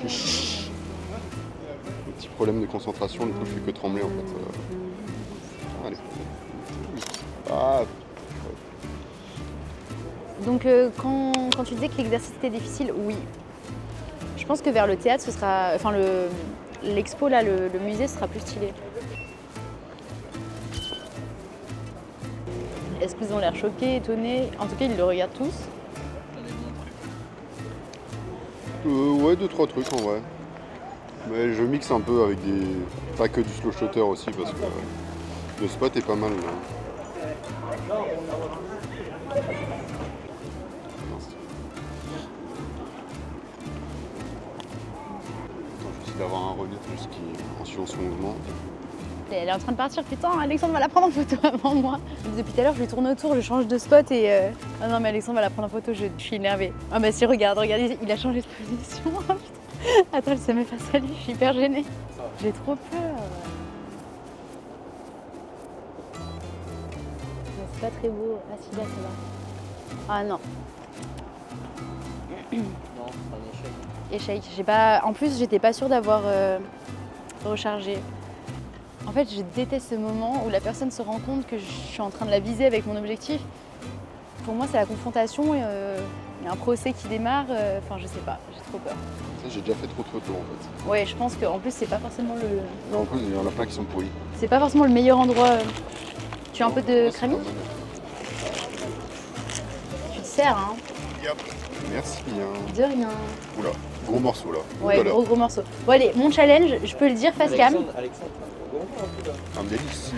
Le petit problème de concentration, du coup, je fais que trembler en fait. Allez. Ah, Donc quand tu disais que l'exercice était difficile, oui. Je pense que vers le théâtre, ce sera, enfin l'expo là, le musée, ce sera plus stylé. Est-ce qu'ils ont l'air choqués, étonnés? En tout cas, ils le regardent tous. ouais, 2-3 trucs en vrai. Mais je mixe un peu avec des. Pas que du slow shutter aussi parce que le spot est pas mal. Là. J'essaie d'avoir un relief en suivant son mouvement. Elle est en train de partir, putain, Alexandre va la prendre en photo avant moi. Depuis tout à l'heure, je lui tourne autour, je change de spot et... Ah non mais Alexandre va la prendre en photo, je suis énervée. Ah bah si, regarde, il a changé de position. Attends, elle se met face à lui, je suis hyper gênée. J'ai trop peur. Non, c'est pas très beau. Ah si, là, ça va. Ah non. Non, c'est un échec. Échec. J'ai pas... En plus, j'étais pas sûre d'avoir rechargé. En fait, je déteste ce moment où la personne se rend compte que je suis en train de la viser avec mon objectif. Pour moi, c'est la confrontation, il y a un procès qui démarre, enfin je sais pas, j'ai trop peur. Ça, j'ai déjà fait trop de photos en fait. Ouais, je pense qu'en plus, c'est pas forcément le... Mais en plus, il y en a plein qui sont pourris. C'est pas forcément le meilleur endroit. Tu as un peu de cramie? Tu te sers, hein? Merci. Hein. De rien. Oula, gros morceau là. Ouais, Oulala. gros morceau. Bon allez, mon challenge, je peux le dire face cam. Alexandre, Un délice.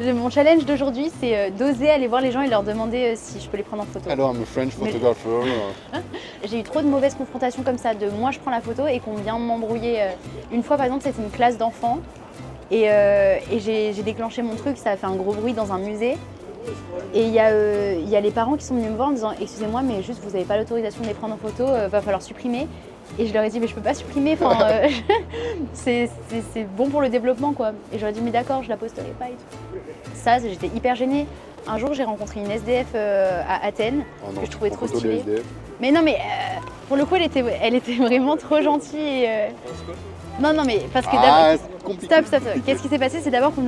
Mon challenge d'aujourd'hui, c'est d'oser aller voir les gens et leur demander si je peux les prendre en photo. Alors, I'm a French photographer. J'ai eu trop de mauvaises confrontations comme ça, de moi je prends la photo et qu'on vient m'embrouiller. Une fois par exemple, c'était une classe d'enfants et j'ai déclenché mon truc, ça a fait un gros bruit dans un musée. Et il y a les parents qui sont venus me voir en disant « Excusez-moi, mais juste vous n'avez pas l'autorisation de les prendre en photo, va falloir supprimer ». Et je leur ai dit « Mais je peux pas supprimer, c'est bon pour le développement quoi ». Et je leur ai dit « Mais d'accord, je la posterai pas et tout ». Ça, j'étais hyper gênée. Un jour, j'ai rencontré une SDF à Athènes, Oh non, que je trouvais trop photo de stylée. SDF. Mais non, mais pour le coup, elle était vraiment trop gentille. Non, mais parce que Ah, d'abord... c'est compliqué. Stop. Qu'est-ce qui s'est passé? C'est d'abord qu'on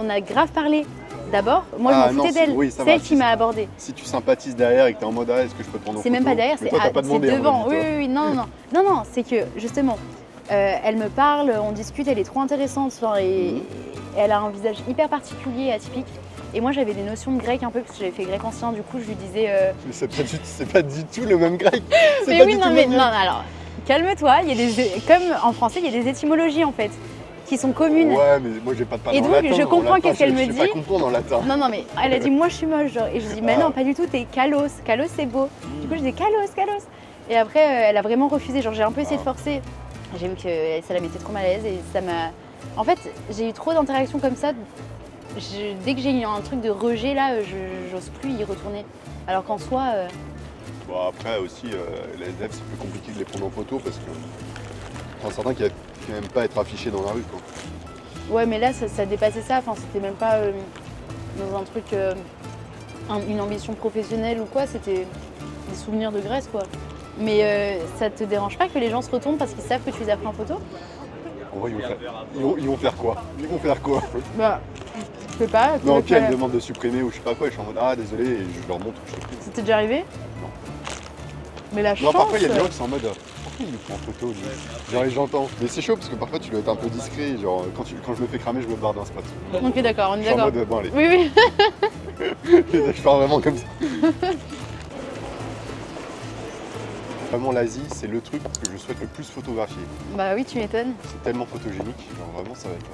a grave parlé. D'abord, moi Ah, je m'en non, foutais d'elle. oui, ça C'est va, elle qui m'a abordée. Si tu sympathises derrière et que t'es en mode est-ce que je peux te prendre en C'est photo? même pas derrière, Mais c'est toi, t'as pas demandé, devant. hein, Oui, non, c'est que justement, elle me parle, on discute, elle est trop intéressante, et elle a un visage hyper particulier et atypique. Et moi j'avais des notions de grec un peu, parce que j'avais fait grec ancien, du coup je lui disais... Mais c'est pas du tout le même grec. Mais oui, non, alors, calme-toi, comme en français, il y a des étymologies en fait, qui sont communes. Ouais, mais moi j'ai pas de parler Et en donc, latin. je comprends En latin, qu'est-ce qu'elle me Je dit. sais pas comprendre en latin. Non, mais elle a dit moi je suis moche, genre. Et je dis mais non, pas du tout, t'es kalos. Kalos c'est beau. Du coup je dis kalos. Et après elle a vraiment refusé, genre j'ai un peu essayé de forcer. J'ai vu que ça la mettait trop mal à l'aise et ça m'a... En fait j'ai eu trop d'interactions comme ça. Dès que j'ai eu un truc de rejet là, j'ose plus y retourner. Alors qu'en soi... Bon après aussi, les SDF c'est plus compliqué de les prendre en photo parce que enfin, certains qui n'aiment pas être affichés dans la rue quoi. Ouais mais là ça dépassait ça, enfin c'était même pas dans un truc, une ambition professionnelle ou quoi, c'était des souvenirs de Grèce quoi. Mais ça te dérange pas que les gens se retournent parce qu'ils savent que tu les as pris en photo? En vrai ils vont faire quoi? Bah, je sais pas. Non, puis elle me demande de supprimer ou je sais pas quoi, et je suis en mode ah désolé et je leur montre que je sais plus. C'était déjà arrivé? Non. Mais la Non, chance... parfois il y a des gens qui sont en mode pourquoi il nous prend en photo lui? Genre et j'entends. Mais c'est chaud parce que parfois tu dois être un peu discret, genre quand je me fais cramer je me barre d'un spot. Ok d'accord, on Je est suis en d'accord. mode bon allez. Oui. Je parle vraiment comme ça. Vraiment l'Asie c'est le truc que je souhaite le plus photographier. Bah oui, tu m'étonnes. C'est tellement photogénique, genre vraiment ça va être...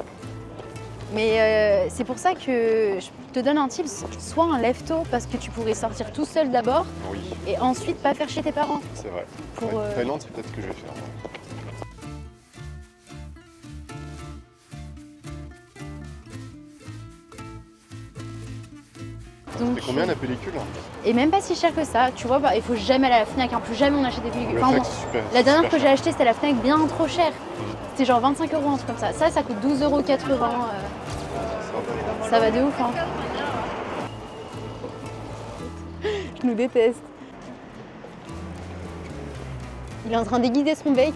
Mais c'est pour ça que je te donne un tip, soit un lève-tôt parce que tu pourrais sortir tout seul d'abord Oui, et ensuite pas faire chez tes parents. c'est vrai. Pour, Ouais, Thaïlande c'est peut-être ce que je vais faire. Ouais. Donc, C'est combien la pellicule? Et même pas si cher que ça, tu vois, bah, il faut jamais aller à la Fnac, hein, plus jamais on achète des pellicules. Le Enfin, Fnac, bon, c'est super. la dernière super que j'ai cher. achetée c'était à la Fnac bien trop cher. C'était genre 25 €, un truc comme ça. Ça coûte 12,80 €. Ça va de ouf, hein. Je nous déteste. Il est en train d'aiguiser son bec.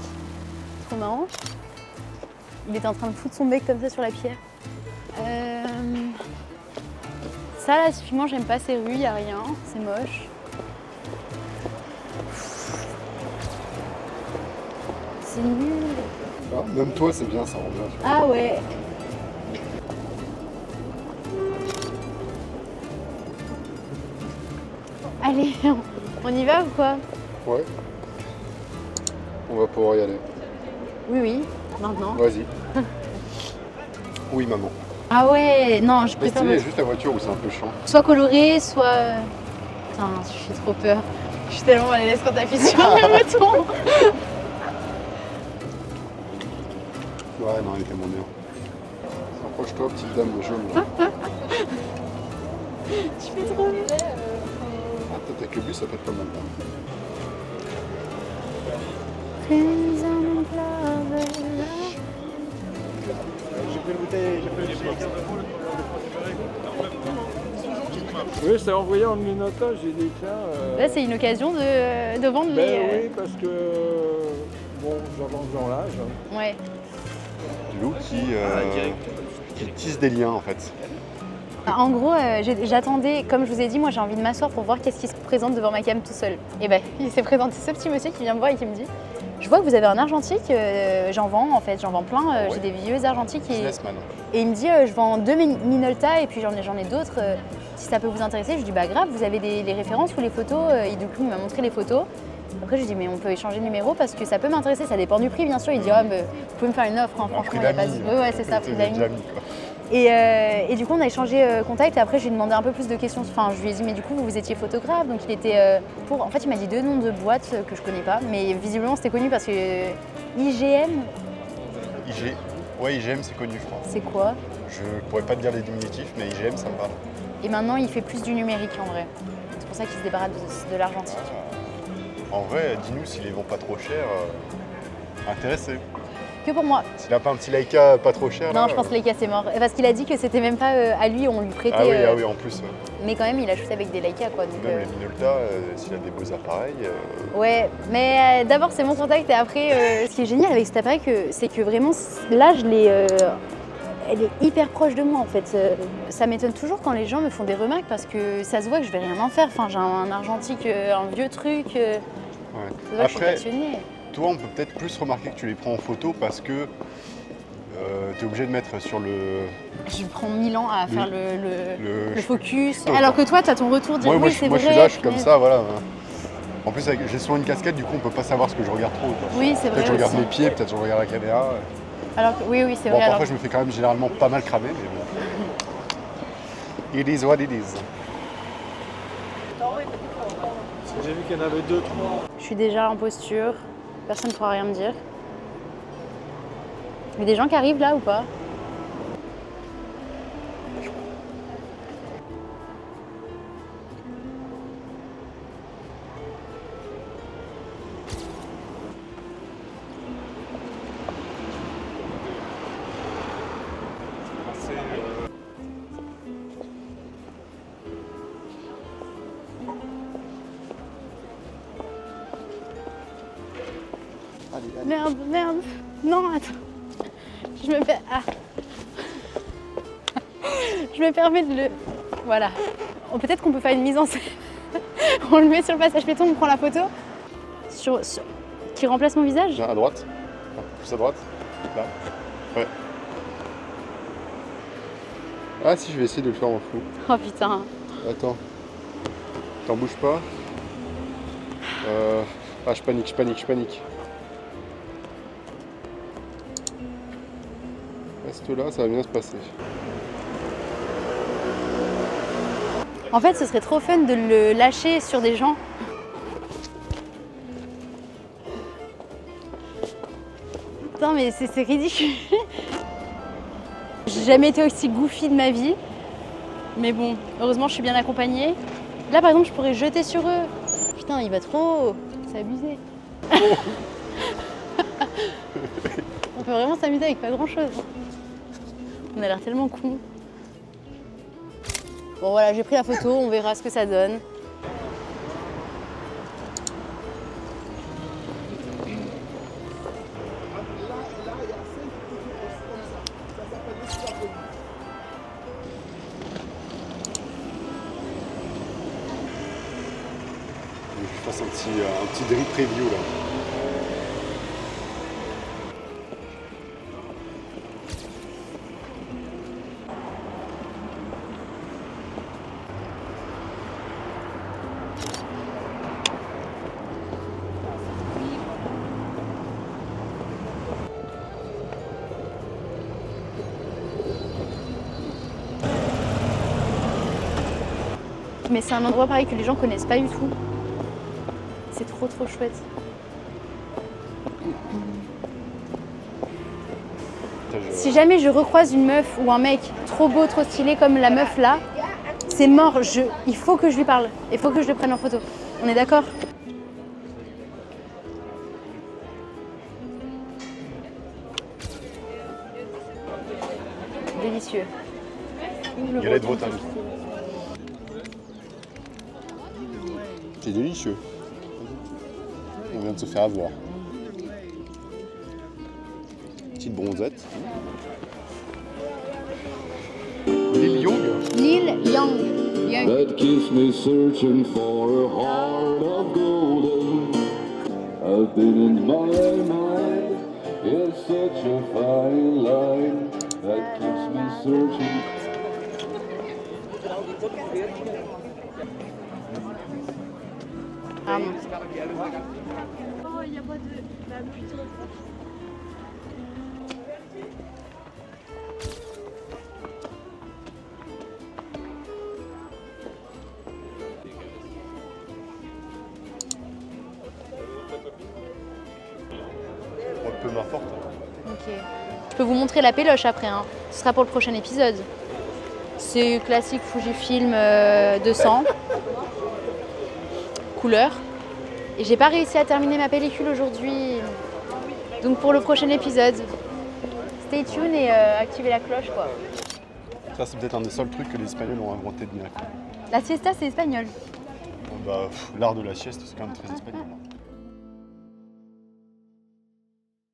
Trop marrant. Il était en train de foutre son bec comme ça sur la pierre. Ça là, typiquement, j'aime pas ces rues, y a rien, c'est moche. C'est nul. Ah, même toi, c'est bien, ça rend bien. Ah ouais. Allez, on y va ou quoi? Ouais. On va pouvoir y aller. Oui, oui, maintenant. Vas-y. Oui, maman. Ah ouais, non, je Mais préfère c'est juste la voiture où c'est un peu chiant. soit coloré, soit... Putain, je suis trop peur. Je suis tellement mal à l'aise quand t'appuies sur le bouton. Ouais, non, elle est tellement bien. Approche-toi, petite dame jaune. Là. Tu fais trop bien. Ah, peut-être avec le bus, ça peut être pas mal. Là. J'ai pris le bouteille, j'ai pris le bouteille. Oui, c'est envoyé en minotage, j'ai dit tiens. Là, c'est une occasion de vendre les... Oui, parce que bon, j'avance dans l'âge. Ouais. Lou qui tisse des liens en fait. En gros, j'attendais, comme je vous ai dit, moi j'ai envie de m'asseoir pour voir qu'est-ce qui se présente devant ma cam tout seul. Et ben, il s'est présenté ce petit monsieur qui vient me voir et qui me dit je vois que vous avez un argentique, j'en vends en fait, j'en vends plein, Ouais. j'ai des vieux argentiques Businessman. et il me dit je vends 2 Minolta et puis j'en ai d'autres, si ça peut vous intéresser. Je lui dis bah grave, vous avez les références ou les photos et du coup il m'a montré les photos. Après je lui dis mais on peut échanger de numéro parce que ça peut m'intéresser, ça dépend du prix bien sûr. Il dit mais vous pouvez me faire une offre, hein, franchement il n'y a pas de... Ouais c'est ça, prix d'amis. Et du coup, on a échangé contact et après, je lui ai demandé un peu plus de questions. Enfin, je lui ai dit, mais du coup, vous étiez photographe, donc il était pour... En fait, il m'a dit 2 noms de boîtes que je connais pas, mais visiblement, c'était connu parce que IGM, Ouais, IGM, c'est connu, je crois. c'est quoi? Je pourrais pas te dire les diminutifs, mais IGM, ça me parle. Et maintenant, il fait plus du numérique en vrai. C'est pour ça qu'il se débarrasse de l'argentique. En vrai, dis-nous s'il les vend pas trop cher. Intéressé. Que pour moi. S'il a pas un petit Leica pas trop cher. Non, là, je pense que Leica, c'est mort. Parce qu'il a dit que c'était même pas à lui, on lui prêtait. Ah oui, en plus. Mais quand même, il a shooté avec des Leica, quoi. Donc, Même les Minolta, s'il a des beaux appareils. Ouais, mais d'abord c'est mon contact et après, ce qui est génial avec cet appareil, c'est que vraiment, là, elle est hyper proche de moi en fait. Ça m'étonne toujours quand les gens me font des remarques parce que ça se voit que je vais rien en faire. Enfin, j'ai un argentique, un vieux truc. Ça se voit que je suis passionnée. Toi, on peut peut-être plus remarquer que tu les prends en photo parce que tu es obligé de mettre sur le... Je prends 1000 ans à faire le focus. Ouais. Alors que toi, tu as ton retour, dire oui, c'est vrai. Moi, je suis là, je suis comme ça, voilà. En plus, j'ai souvent une casquette, du coup, on peut pas savoir ce que je regarde trop. Quoi. Oui, c'est vrai. Peut-être je regarde aussi. mes pieds, peut-être je regarde la caméra. Alors que, oui, c'est Bon, vrai. parfois, je me fais quand même généralement pas mal cramer, mais bon. It is what it is. J'ai vu qu'il y en avait 2, 3. Je suis déjà en posture, personne ne pourra rien me dire. Il y a des gens qui arrivent là ou pas? Merde. Non, attends. Je me fais... Ah. Je me permets de le... Voilà. Peut-être qu'on peut faire une mise en scène. On le met sur le passage piéton, on prend la photo. Qui remplace mon visage? À droite. Plus à droite. Là. Ouais. Ah si, je vais essayer de le faire en flou. Oh putain. Attends. T'en bouges pas. Ah, je panique. Reste là, ça va bien se passer. En fait, ce serait trop fun de le lâcher sur des gens. Putain, mais c'est ridicule. J'ai jamais été aussi goofy de ma vie. Mais bon, heureusement, je suis bien accompagnée. Là, par exemple, je pourrais jeter sur eux. Putain, il va trop. C'est abusé. On peut vraiment s'amuser avec pas grand-chose. On a l'air tellement cons. Bon voilà, j'ai pris la photo, on verra ce que ça donne. fasse un petit drip preview là. Mais c'est un endroit pareil que les gens connaissent pas du tout. C'est trop chouette. Si jamais je recroise une meuf ou un mec trop beau, trop stylé comme la meuf là, c'est mort. Il faut que je lui parle. Il faut que je le prenne en photo. On est d'accord? Délicieux. Galette Bretagne. C'est délicieux. On vient de se faire avoir. Petite bronzette. Lil Young. Lil Young. That keeps me searching for a heart of golden. I've been in my mind. It's such a fine line that keeps me searching. Ah, non. Oh, il n'y a pas de... Bah, putain. Un peu main forte. Ok. Je peux vous montrer la péloche après, hein. Ce sera pour le prochain épisode. C'est classique Fujifilm 200. Couleur. Et j'ai pas réussi à terminer ma pellicule aujourd'hui. Donc pour le prochain épisode, stay tuned et activez la cloche quoi. Ça c'est peut-être un des seuls trucs que les Espagnols ont inventé de bien. La siesta c'est espagnol. Bah, l'art de la sieste c'est quand même très espagnol.